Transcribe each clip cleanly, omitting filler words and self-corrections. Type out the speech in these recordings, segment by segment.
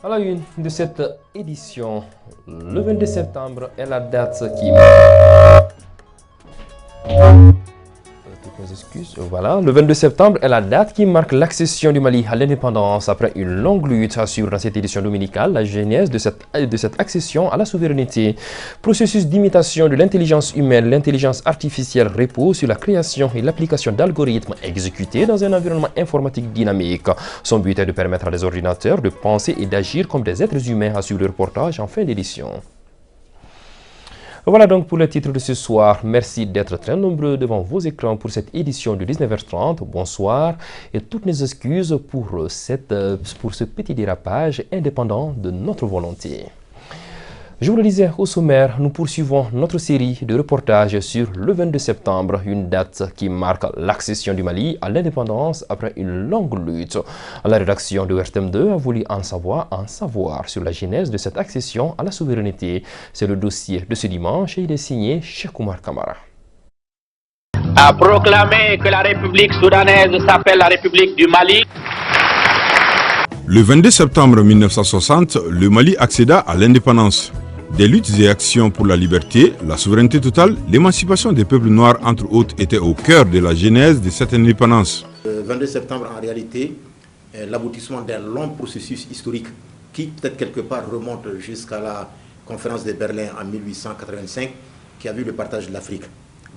À la une de cette édition, le 22 septembre est la date qui... Toutes mes excuses. Voilà, le 22 septembre est la date qui marque l'accession du Mali à l'indépendance après une longue lutte, assure dans cette édition dominicale la genèse de cette accession à la souveraineté. Processus d'imitation de l'intelligence humaine, l'intelligence artificielle repose sur la création et l'application d'algorithmes exécutés dans un environnement informatique dynamique. Son but est de permettre à des ordinateurs de penser et d'agir comme des êtres humains, assure le reportage en fin d'édition. Voilà donc pour le titre de ce soir. Merci d'être très nombreux devant vos écrans pour cette édition de 19h30. Bonsoir et toutes mes excuses pour ce petit dérapage indépendant de notre volonté. Je vous le disais au sommaire, nous poursuivons notre série de reportages sur le 22 septembre, une date qui marque l'accession du Mali à l'indépendance après une longue lutte. La rédaction de RTM2 a voulu en savoir sur la genèse de cette accession à la souveraineté. C'est le dossier de ce dimanche et il est signé Cheikh Oumar Kamara. A proclamé que la République soudanaise s'appelle la République du Mali. Le 22 septembre 1960, le Mali accéda à l'indépendance. Des luttes et actions pour la liberté, la souveraineté totale, l'émancipation des peuples noirs, entre autres, étaient au cœur de la genèse de cette indépendance. Le 22 septembre, en réalité, est l'aboutissement d'un long processus historique qui, peut-être quelque part, remonte jusqu'à la conférence de Berlin en 1885, qui a vu le partage de l'Afrique.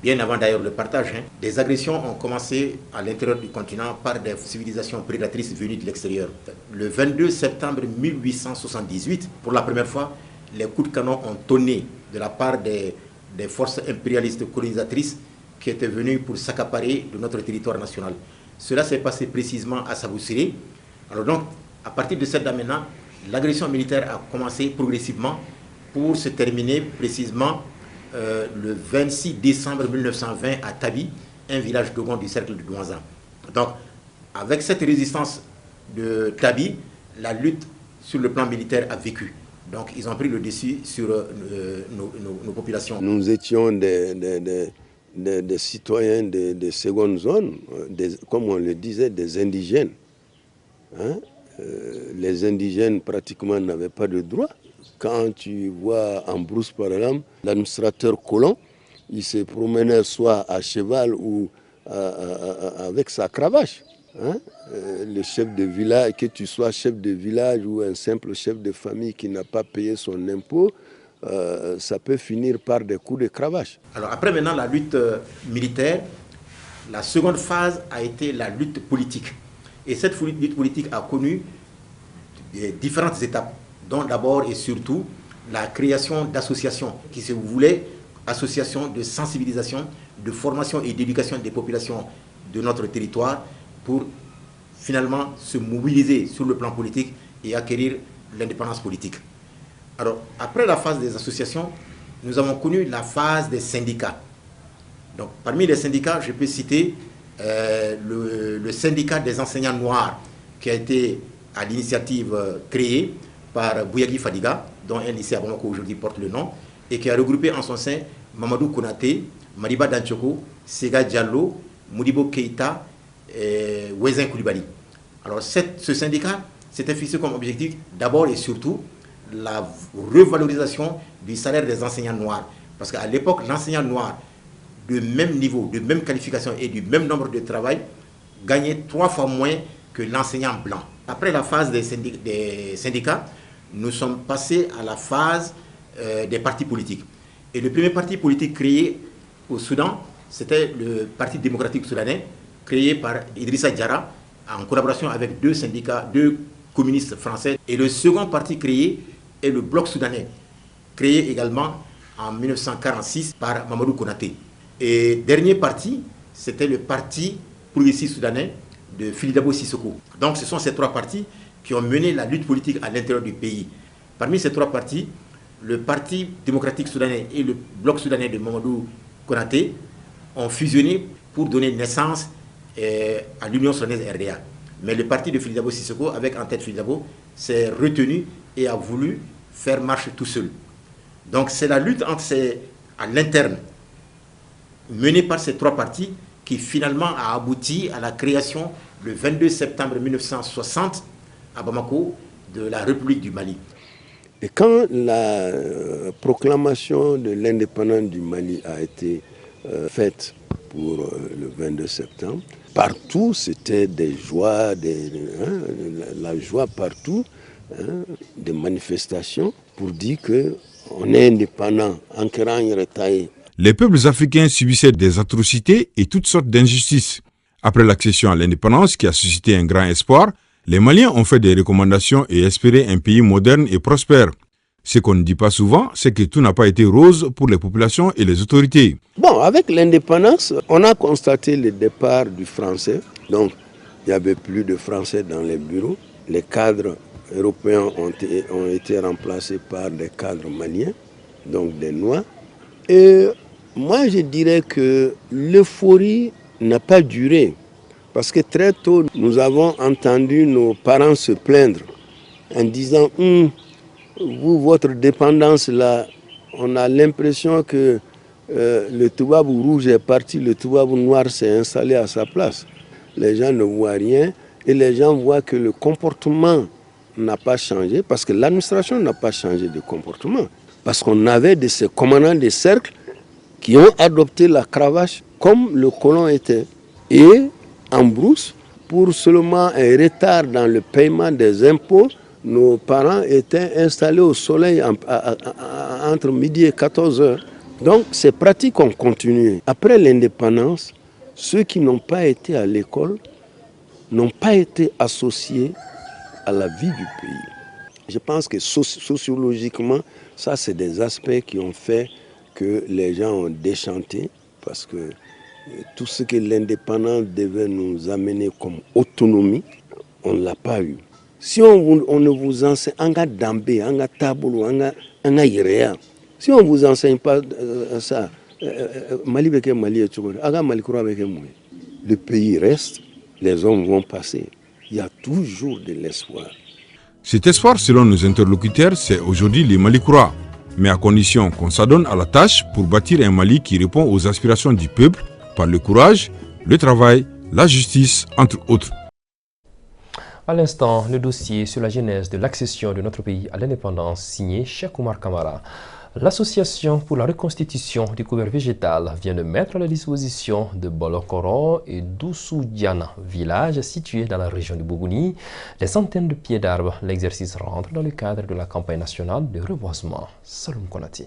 Bien avant d'ailleurs le partage, des agressions ont commencé à l'intérieur du continent par des civilisations prédatrices venues de l'extérieur. Le 22 septembre 1878, pour la première fois, les coups de canon ont tonné de la part des forces impérialistes colonisatrices qui étaient venues pour s'accaparer de notre territoire national. Cela s'est passé précisément à Saboussiré. Alors donc, à partir de cette date maintenant, l'agression militaire a commencé progressivement pour se terminer précisément le 26 décembre 1920 à Tabi, un village dogon du cercle de Douanza. Donc, avec cette résistance de Tabi, la lutte sur le plan militaire a vécu. Donc, ils ont pris le dessus sur nos populations. Nous étions des citoyens de seconde zone, comme on le disait, des indigènes. Les indigènes pratiquement n'avaient pas de droit. Quand tu vois en brousse, par exemple, l'administrateur colon, il se promenait soit à cheval ou avec sa cravache. Le chef de village, que tu sois chef de village ou un simple chef de famille qui n'a pas payé son impôt, ça peut finir par des coups de cravache. Alors après maintenant la lutte militaire, la seconde phase a été la lutte politique. Et cette lutte politique a connu différentes étapes, dont d'abord et surtout la création d'associations qui se voulaient associations de sensibilisation, de formation et d'éducation des populations de notre territoire pour finalement se mobiliser sur le plan politique et acquérir l'indépendance politique. Alors, après la phase des associations, nous avons connu la phase des syndicats. Donc, parmi les syndicats, je peux citer le syndicat des enseignants noirs qui a été à l'initiative créée par Bouyagui Fadiga, dont un lycée à Bamako aujourd'hui porte le nom, et qui a regroupé en son sein Mamadou Konaté, Mariba Danchoko, Sega Diallo, Modibo Keïta et Ouezin Koulibaly. Alors ce syndicat s'était fixé comme objectif d'abord et surtout la revalorisation du salaire des enseignants noirs. Parce qu'à l'époque, l'enseignant noir de même niveau, de même qualification et du même nombre de travail gagnait 3 fois moins que l'enseignant blanc. Après la phase des syndicats, nous sommes passés à la phase des partis politiques. Et le premier parti politique créé au Soudan, c'était le Parti démocratique soudanais, créé par Idrissa Diarra, en collaboration avec 2 syndicats, 2 communistes français. Et le second parti créé est le Bloc soudanais, créé également en 1946 par Mamadou Konaté. Et dernier parti, c'était le Parti progressiste soudanais de Philidabo Sissoko. Donc ce sont ces 3 partis qui ont mené la lutte politique à l'intérieur du pays. Parmi ces 3 partis, le Parti démocratique soudanais et le Bloc soudanais de Mamadou Konaté ont fusionné pour donner naissance à l'Union soudanaise RDA. Mais le parti de Philidabo Sissoko, avec en tête Philidabo, s'est retenu et a voulu faire marche tout seul. Donc c'est la lutte à l'interne menée par ces 3 partis qui finalement a abouti à la création le 22 septembre 1960 à Bamako de la République du Mali. Et quand la proclamation de l'indépendance du Mali a été faite pour le 22 septembre, partout c'était des joies, la joie partout, des manifestations pour dire qu'on est indépendant, en retaillé. Les peuples africains subissaient des atrocités et toutes sortes d'injustices. Après l'accession à l'indépendance qui a suscité un grand espoir, les Maliens ont fait des recommandations et espéré un pays moderne et prospère. Ce qu'on ne dit pas souvent, c'est que tout n'a pas été rose pour les populations et les autorités. Bon, avec l'indépendance, on a constaté le départ du français. Donc, il n'y avait plus de français dans les bureaux. Les cadres européens ont été remplacés par des cadres maliens, donc des Noirs. Et moi, je dirais que l'euphorie n'a pas duré. Parce que très tôt, nous avons entendu nos parents se plaindre en disant vous, votre dépendance là, on a l'impression que le Toubabou rouge est parti, le Toubabou noir s'est installé à sa place. Les gens ne voient rien et les gens voient que le comportement n'a pas changé parce que l'administration n'a pas changé de comportement. Parce qu'on avait de ces commandants de cercle qui ont adopté la cravache comme le colon était. Et en brousse, pour seulement un retard dans le paiement des impôts, nos parents étaient installés au soleil entre midi et 14 heures. Donc ces pratiques ont continué. Après l'indépendance, ceux qui n'ont pas été à l'école n'ont pas été associés à la vie du pays. Je pense que sociologiquement, ça c'est des aspects qui ont fait que les gens ont déchanté parce que tout ce que l'indépendance devait nous amener comme autonomie, on ne l'a pas eu. Si on ne vous enseigne, si on ne vous enseigne pas ça, le pays reste, les hommes vont passer. Il y a toujours de l'espoir. Cet espoir, selon nos interlocuteurs, c'est aujourd'hui les Malicrois. Mais à condition qu'on s'adonne à la tâche pour bâtir un Mali qui répond aux aspirations du peuple par le courage, le travail, la justice, entre autres. À l'instant, le dossier sur la genèse de l'accession de notre pays à l'indépendance signé Cheikh Oumar Kamara. L'Association pour la reconstitution du couvert végétal vient de mettre à la disposition de Bolokoro et d'Oussoudiana, village situé dans la région de Bougouni, des centaines de pieds d'arbres. L'exercice rentre dans le cadre de la campagne nationale de reboisement. Saloum Konati.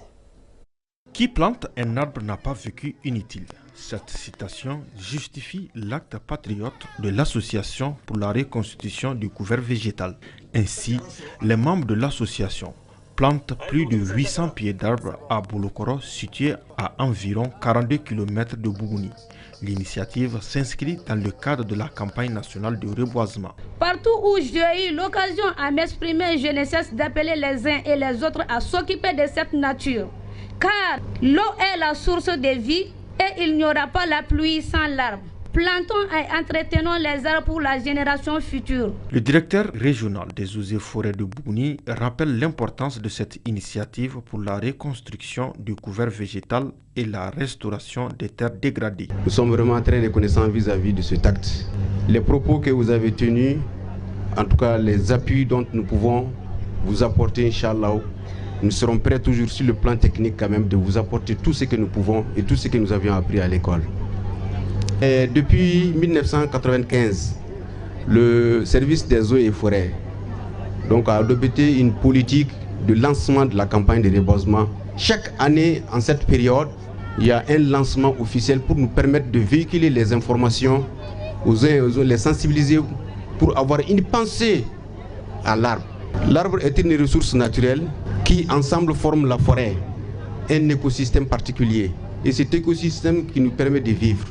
Qui plante un arbre n'a pas vécu inutile. Cette citation justifie l'acte patriote de l'Association pour la reconstitution du couvert végétal. Ainsi, les membres de l'association plantent plus de 800 pieds d'arbres à Bolokoro, situé à environ 42 km de Bougouni. L'initiative s'inscrit dans le cadre de la campagne nationale de reboisement. Partout où j'ai eu l'occasion à m'exprimer, je ne cesse d'appeler les uns et les autres à s'occuper de cette nature. Car l'eau est la source de vie et il n'y aura pas la pluie sans l'arbre. Plantons et entretenons les arbres pour la génération future. Le directeur régional des eaux et forêts de Bougouni rappelle l'importance de cette initiative pour la reconstruction du couvert végétal et la restauration des terres dégradées. Nous sommes vraiment très reconnaissants vis-à-vis de cet acte. Les propos que vous avez tenus, en tout cas les appuis dont nous pouvons vous apporter, Inch'Allah, nous serons prêts toujours sur le plan technique quand même de vous apporter tout ce que nous pouvons et tout ce que nous avions appris à l'école. Depuis 1995, le service des eaux et forêts a adopté une politique de lancement de la campagne de reboisement. Chaque année, en cette période, il y a un lancement officiel pour nous permettre de véhiculer les informations aux uns et aux autres, les sensibiliser pour avoir une pensée à l'arbre. L'arbre est une ressource naturelle qui ensemble forme la forêt, un écosystème particulier. Et cet écosystème qui nous permet de vivre.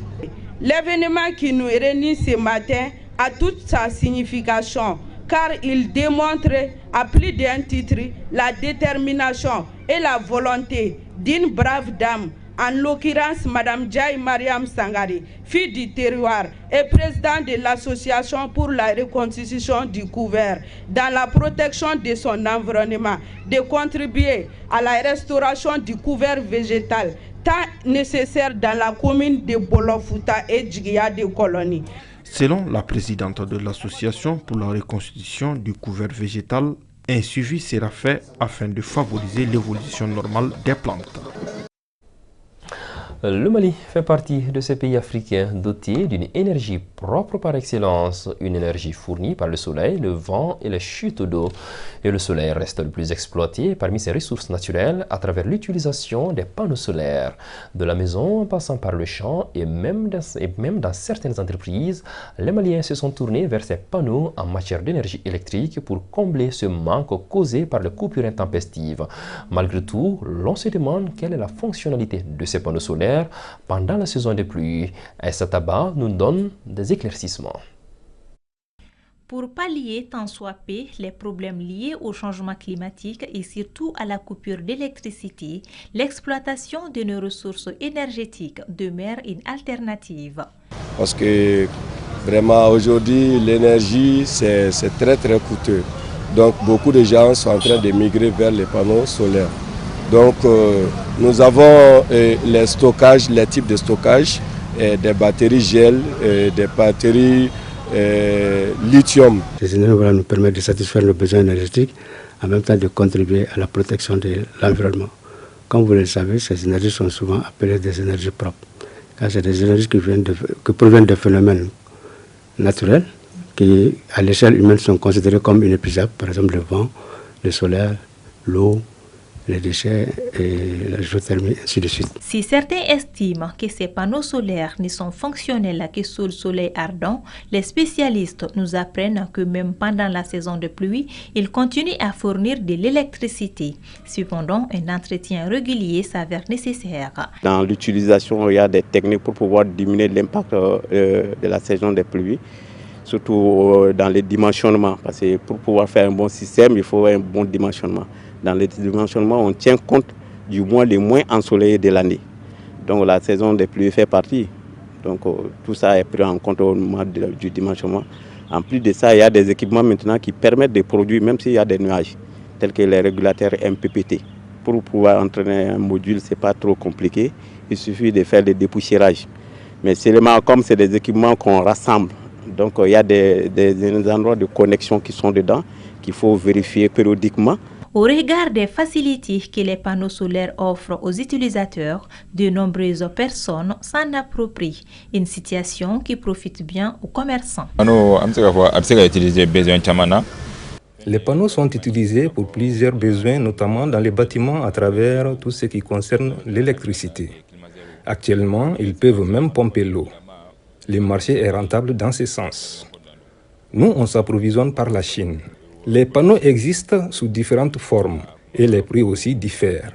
L'événement qui nous réunit ce matin a toute sa signification car il démontre à plus d'un titre la détermination et la volonté d'une brave dame, en l'occurrence Mme Djaï Mariam Sangari, fille du terroir et présidente de l'association pour la reconstitution du couvert, dans la protection de son environnement, de contribuer à la restauration du couvert végétal, tant nécessaire dans la commune de Bolofouta et Djigya de Colonie. Selon la présidente de l'Association pour la reconstitution du couvert végétal, un suivi sera fait afin de favoriser l'évolution normale des plantes. Le Mali fait partie de ces pays africains dotés d'une énergie propre par excellence, une énergie fournie par le soleil, le vent et les chutes d'eau. Et le soleil reste le plus exploité parmi ses ressources naturelles à travers l'utilisation des panneaux solaires. De la maison en passant par le champ et même dans certaines entreprises, les Maliens se sont tournés vers ces panneaux en matière d'énergie électrique pour combler ce manque causé par les coupures intempestives. Malgré tout, l'on se demande quelle est la fonctionnalité de ces panneaux solaires pendant la saison des pluies. Aïssa Taba nous donne des éclaircissements. Pour pallier tant soit peu les problèmes liés au changement climatique et surtout à la coupure d'électricité, l'exploitation de nos ressources énergétiques demeure une alternative. Parce que vraiment aujourd'hui l'énergie c'est très coûteux. Donc beaucoup de gens sont en train de migrer vers les panneaux solaires. Donc nous avons les stockages, les types de stockage, des batteries gel, des batteries lithium. Ces énergies nous permettent de satisfaire nos besoins énergétiques, en même temps de contribuer à la protection de l'environnement. Comme vous le savez, ces énergies sont souvent appelées des énergies propres, car c'est des énergies qui proviennent de phénomènes naturels qui, à l'échelle humaine, sont considérés comme inépuisables, par exemple le vent, le solaire, l'eau, les déchets et la géothermie, ainsi de suite. Si certains estiment que ces panneaux solaires ne sont fonctionnels que sous le soleil ardent, les spécialistes nous apprennent que même pendant la saison de pluie, ils continuent à fournir de l'électricité. Cependant, un entretien régulier s'avère nécessaire. Dans l'utilisation, il y a des techniques pour pouvoir diminuer l'impact de la saison des pluies, surtout dans les dimensionnements, parce que pour pouvoir faire un bon système, il faut un bon dimensionnement. Dans les dimensionnements, on tient compte du mois les moins ensoleillés de l'année. Donc la saison des pluies fait partie. Donc tout ça est pris en compte au moment du dimensionnement. En plus de ça, il y a des équipements maintenant qui permettent de produire, même s'il y a des nuages, tels que les régulateurs MPPT. Pour pouvoir entraîner un module, ce n'est pas trop compliqué. Il suffit de faire des dépoussiérages. Mais seulement comme c'est des équipements qu'on rassemble, donc il y a des endroits de connexion qui sont dedans, qu'il faut vérifier périodiquement. Au regard des facilités que les panneaux solaires offrent aux utilisateurs, de nombreuses personnes s'en approprient, une situation qui profite bien aux commerçants. Les panneaux sont utilisés pour plusieurs besoins, notamment dans les bâtiments à travers tout ce qui concerne l'électricité. Actuellement, ils peuvent même pomper l'eau. Le marché est rentable dans ce sens. Nous, on s'approvisionne par la Chine. Les panneaux existent sous différentes formes et les prix aussi diffèrent.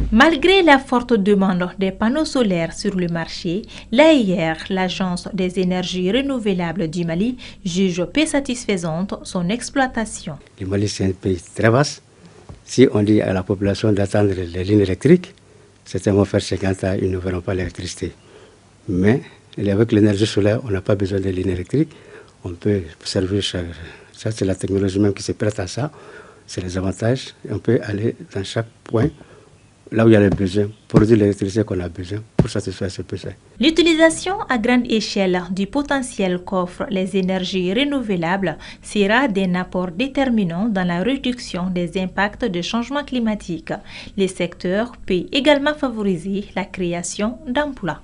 Malgré la forte demande des panneaux solaires sur le marché, l'AER, l'Agence des énergies renouvelables du Mali, juge peu satisfaisante son exploitation. Le Mali, c'est un pays très vaste. Si on dit à la population d'attendre les lignes électriques, certains vont faire 50 ans, ils ne verront pas l'électricité. Mais avec l'énergie solaire, on n'a pas besoin de lignes électriques. On peut servir ça, c'est la technologie même qui se prête à ça. C'est les avantages. Et on peut aller dans chaque point, là où il y a les besoins, produire l'électricité qu'on a besoin pour satisfaire ce besoin. L'utilisation à grande échelle du potentiel qu'offrent les énergies renouvelables sera d'un apport déterminant dans la réduction des impacts de changement climatique. Les secteurs peuvent également favoriser la création d'emplois.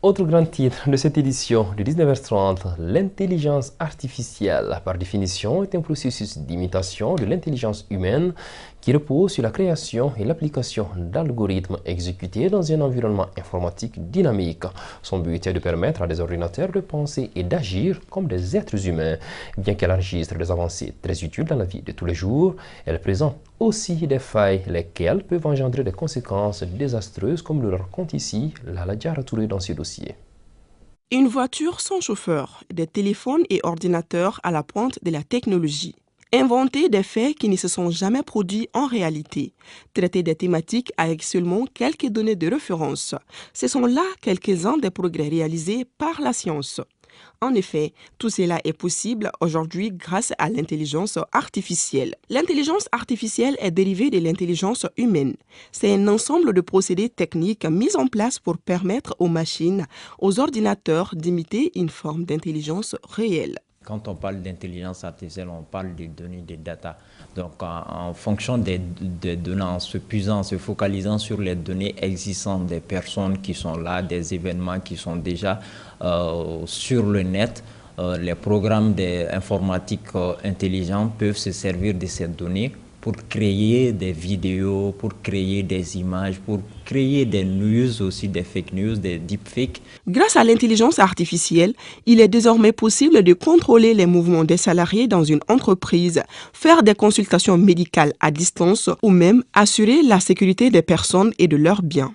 Autre grand titre de cette édition du 19h30, l'intelligence artificielle, par définition, est un processus d'imitation de l'intelligence humaine qui repose sur la création et l'application d'algorithmes exécutés dans un environnement informatique dynamique. Son but est de permettre à des ordinateurs de penser et d'agir comme des êtres humains. Bien qu'elle enregistre des avancées très utiles dans la vie de tous les jours, elle présente aussi des failles, lesquelles peuvent engendrer des conséquences désastreuses, comme le raconte ici Lala Diarra Touré dans ce dossier. Une voiture sans chauffeur, des téléphones et ordinateurs à la pointe de la technologie. Inventer des faits qui ne se sont jamais produits en réalité. Traiter des thématiques avec seulement quelques données de référence. Ce sont là quelques-uns des progrès réalisés par la science. En effet, tout cela est possible aujourd'hui grâce à l'intelligence artificielle. L'intelligence artificielle est dérivée de l'intelligence humaine. C'est un ensemble de procédés techniques mis en place pour permettre aux machines, aux ordinateurs d'imiter une forme d'intelligence réelle. Quand on parle d'intelligence artificielle, on parle des données, des data. Donc, en fonction des données, en se puisant, en se focalisant sur les données existantes des personnes qui sont là, des événements qui sont déjà sur le net, les programmes informatiques intelligents peuvent se servir de ces données pour créer des vidéos, pour créer des images, pour créer des news aussi, des fake news, des deepfakes. Grâce à l'intelligence artificielle, il est désormais possible de contrôler les mouvements des salariés dans une entreprise, faire des consultations médicales à distance ou même assurer la sécurité des personnes et de leurs biens.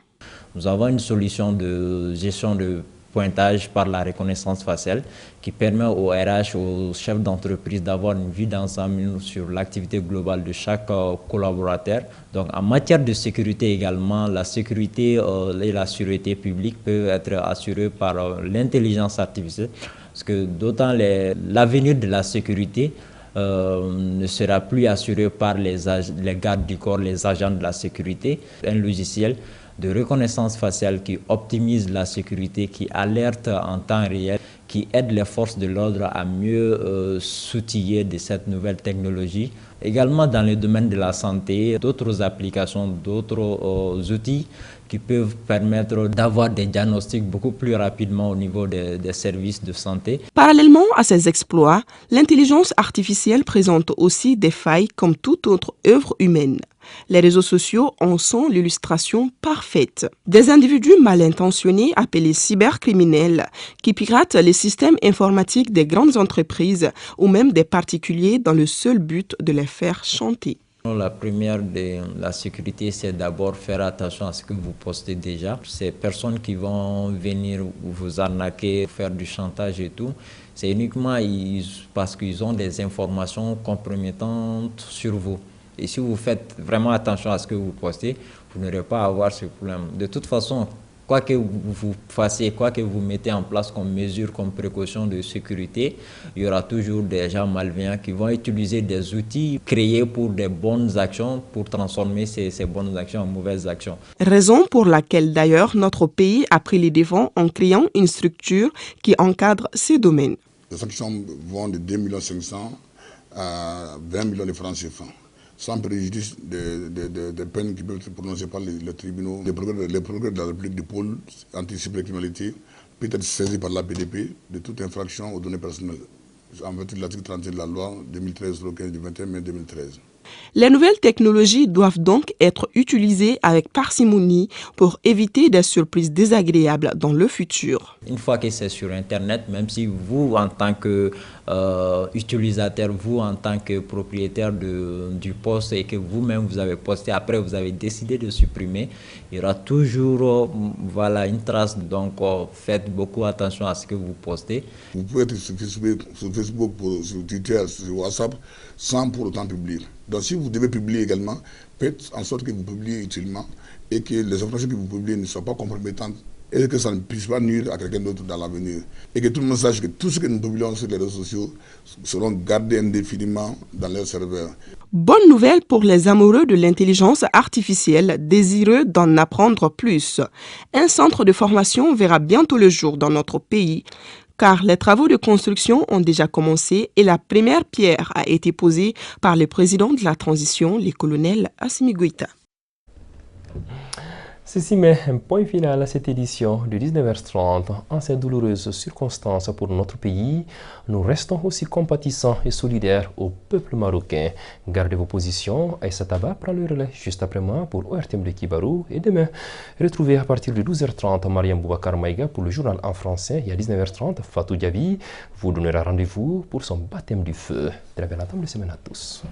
Nous avons une solution de gestion de pointage par la reconnaissance faciale qui permet au RH, aux chefs d'entreprise d'avoir une vue d'ensemble sur l'activité globale de chaque collaborateur. Donc en matière de sécurité également, la sécurité et la sûreté publique peuvent être assurées par l'intelligence artificielle parce que d'autant l'avenir de la sécurité ne sera plus assuré par les gardes du corps, les agents de la sécurité. Un logiciel de reconnaissance faciale qui optimise la sécurité, qui alerte en temps réel, qui aide les forces de l'ordre à mieux s'outiller de cette nouvelle technologie. Également dans le domaine de la santé, d'autres applications, d'autres outils qui peuvent permettre d'avoir des diagnostics beaucoup plus rapidement au niveau des services de santé. Parallèlement à ces exploits, l'intelligence artificielle présente aussi des failles comme toute autre œuvre humaine. Les réseaux sociaux en sont l'illustration parfaite. Des individus mal intentionnés appelés cybercriminels qui piratent les systèmes informatiques des grandes entreprises ou même des particuliers dans le seul but de les faire chanter. La première de la sécurité, c'est d'abord faire attention à ce que vous postez déjà. Ces personnes qui vont venir vous arnaquer, faire du chantage et tout, c'est uniquement parce qu'ils ont des informations compromettantes sur vous. Et si vous faites vraiment attention à ce que vous postez, vous n'aurez pas à avoir ce problème. De toute façon, quoi que vous fassiez, quoi que vous mettez en place comme mesure, comme précaution de sécurité, il y aura toujours des gens malveillants qui vont utiliser des outils créés pour des bonnes actions, pour transformer ces bonnes actions en mauvaises actions. Raison pour laquelle d'ailleurs notre pays a pris les devants en créant une structure qui encadre ces domaines. Les sanctions vont de 2 500 000 à 20 millions de francs CFA. Sans préjudice des peines qui peuvent être prononcées par les tribunaux. Les progrès de la République du pôle anti-cybercriminalité peut être saisi par l'APDP de toute infraction aux données personnelles, en vertu de l'article 31 de la loi 2013-15 du 21 mai 2013. Les nouvelles technologies doivent donc être utilisées avec parcimonie pour éviter des surprises désagréables dans le futur. Une fois que c'est sur Internet, même si vous, en tant qu'utilisateur, vous, en tant que propriétaire du poste et que vous-même vous avez posté, après vous avez décidé de supprimer, il y aura toujours une trace. Donc faites beaucoup attention à ce que vous postez. Vous pouvez être sur Facebook, sur Twitter, sur WhatsApp, sans pour autant publier. Donc si vous devez publier également, faites en sorte que vous publiez utilement et que les informations que vous publiez ne soient pas compromettantes et que ça ne puisse pas nuire à quelqu'un d'autre dans l'avenir. Et que tout le monde sache que tout ce que nous publions sur les réseaux sociaux seront gardés indéfiniment dans leurs serveurs. Bonne nouvelle pour les amoureux de l'intelligence artificielle désireux d'en apprendre plus. Un centre de formation verra bientôt le jour dans notre pays, car les travaux de construction ont déjà commencé et la première pierre a été posée par le président de la transition, le colonel Assimi Goïta. Ceci met un point final à cette édition de 19h30. En ces douloureuses circonstances pour notre pays, nous restons aussi compatissants et solidaires au peuple marocain. Gardez vos positions. Aïssa Taba prend le relais juste après moi pour ORTM de Kibarou. Et demain, retrouvez à partir de 12h30 Mariam Boubacar Maïga pour le journal en français. Et à 19h30, Fatou Diaby vous donnera rendez-vous pour son baptême du feu. Très belle attente de semaine à tous.